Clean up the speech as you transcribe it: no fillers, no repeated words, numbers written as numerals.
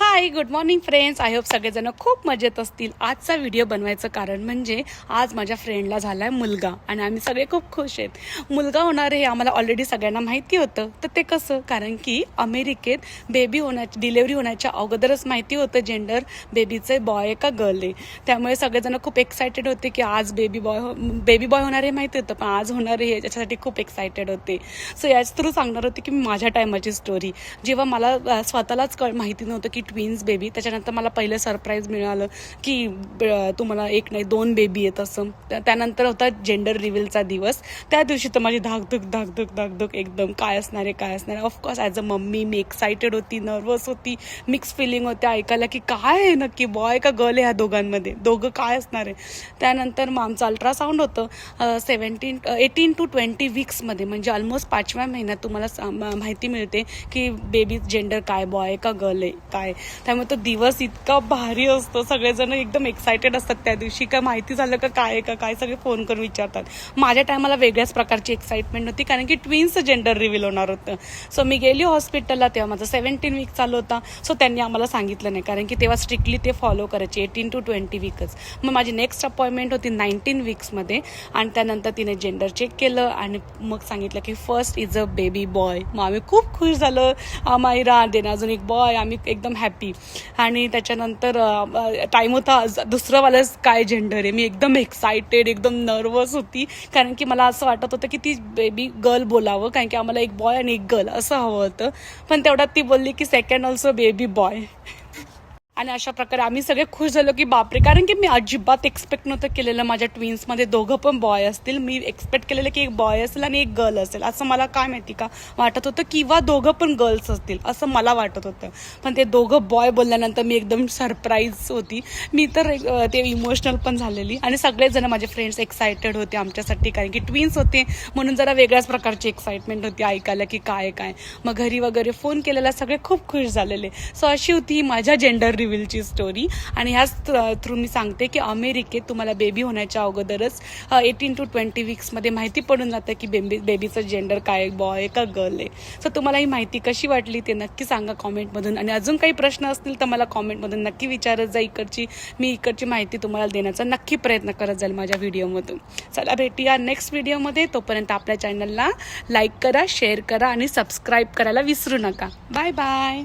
High, good morning friends. I hope सगळेजण खूप मजेत असतील. आजचा व्हिडिओ बनवायचं कारण म्हणजे आज माझ्या फ्रेंडला झाला आहे मुलगा आणि आम्ही सगळे खूप खुश आहेत. मुलगा होणार हे आम्हाला ऑलरेडी सगळ्यांना माहिती होतं. तर ते कसं, कारण की अमेरिकेत डिलेवरी होण्याच्या अगोदरच माहिती होतं जेंडर बेबीचं बॉय आहे का गर्ल आहे. त्यामुळे सगळेजण खूप एक्सायटेड होते की आज बेबी बॉय होणार हे माहिती होतं, पण आज होणार हे याच्यासाठी खूप एक्सायटेड होते. सो याच थ्रू सांगणार होते की माझ्या टायमाची स्टोरी. जेव्हा मला स्वतःलाच माहिती नव्हतं की ट्विन्स बेबी, त्याच्यानंतर मला पहिलं सरप्राईज मिळालं की तुम्हाला एक नाही 2 बेबी आहेत असं. त्यानंतर होता जेंडर रिव्हीलचा दिवस. त्या दिवशी तर माझी धाकधूक एकदम काय असणार आहे. Of course as a mummy me excited होती, नर्वस होती, मिक्स फिलिंग होते ऐकायला की काय आहे नक्की, बॉय का गर्ल आहे ह्या दोघांमध्ये, दोघं काय असणार आहे. त्यानंतर मग आमचं अल्ट्रासाऊंड होतं 18 to 20 वीक्समध्ये, म्हणजे ऑलमोस्ट 5व्या महिन्यात तुम्हाला माहिती मिळते की बेबी जेंडर काय, बॉय का गर्ल आहे काय. त्यामुळे तो दिवस इतका भारी असतो. सगळेजण एकदम एक्सायटेड असतात त्या दिवशी. का माहिती झालं का काय आहे का काय, सगळे फोन करून विचारतात. माझ्या टायमाला वेगळ्याच प्रकारची एक्साइटमेंट होती कारण की ट्विन्सचं जेंडर रिव्हील होणार होतं. सो मी गेली हॉस्पिटलला, तेव्हा माझा 17 वीक चालू होता. सो त्यांनी आम्हाला सांगितलं नाही कारण की तेव्हा स्ट्रिक्टली ते फॉलो करायचे 18 to 20 वीकच. मग माझी नेक्स्ट अपॉइंटमेंट होती 19 वीक्समध्ये आणि त्यानंतर तिने जेंडर चेक केलं आणि मग सांगितलं की first is a baby boy. मग आम्ही खूप खुश झालो. माहिरा देणं अजून एक बॉय, आम्ही एकदम हॅपी. आणि त्याच्यानंतर टाईम होता दुसरंवालं काय जेंडर आहे. मी एकदम एक्सायटेड, एकदम नर्वस होती कारण की मला असं वाटत होतं की ती बेबी गर्ल बोलावं, कारण की आम्हाला एक बॉय आणि एक गर्ल असं हवं होतं. पण तेवढ्यात ती बोलली की सेकंड ऑल्सो बेबी बॉय. आणि अशा प्रकारे आम्ही सगळे खुश झालो की बापरे, कारण की मी अजिबात एक्सपेक्ट नव्हतं केलेलं माझ्या ट्विन्समध्ये दोघं पण बॉय असतील. मी एक्सपेक्ट केलेलं की एक बॉय असेल आणि एक गर्ल असेल असं मला काय माहिती का वाटत होतं, किंवा दोघं पण गर्ल्स असतील असं मला वाटत होतं. पण ते दोघं बॉय बोलल्यानंतर मी एकदम सरप्राईज होती. मी तर ते इमोशनल पण झालेली आणि सगळेजण माझे फ्रेंड्स एक्सायटेड होते आमच्यासाठी, कारण की ट्विन्स होते म्हणून जरा वेगळ्याच प्रकारची एक्साइटमेंट होती ऐकायला की काय. मग घरी वगैरे फोन केलेला, सगळे खूप खुश झालेले. सो अशी होती माझ्या जेंडर रिव्हीलची स्टोरी. आणि ह्याच थ्रू मी सांगते की अमेरिकेत तुम्हाला बेबी होण्याच्या अगोदरच 18 to 20 वीक्समध्ये माहिती पडून जातं की बेबीचं जेंडर काय, बॉय का गर्ल आहे. सो तुम्हाला ही माहिती कशी वाटली ते नक्की सांगा कॉमेंटमधून. आणि अजून काही प्रश्न असतील तर मला कॉमेंटमधून नक्की विचारत जा. मी इकडची माहिती तुम्हाला देण्याचा नक्की प्रयत्न करत जाईल माझ्या व्हिडिओमधून. चला भेटूया नेक्स्ट व्हिडिओमध्ये. तोपर्यंत आपल्या चॅनलला लाईक करा, शेअर करा आणि सबस्क्राईब करायला विसरू नका. Bye bye.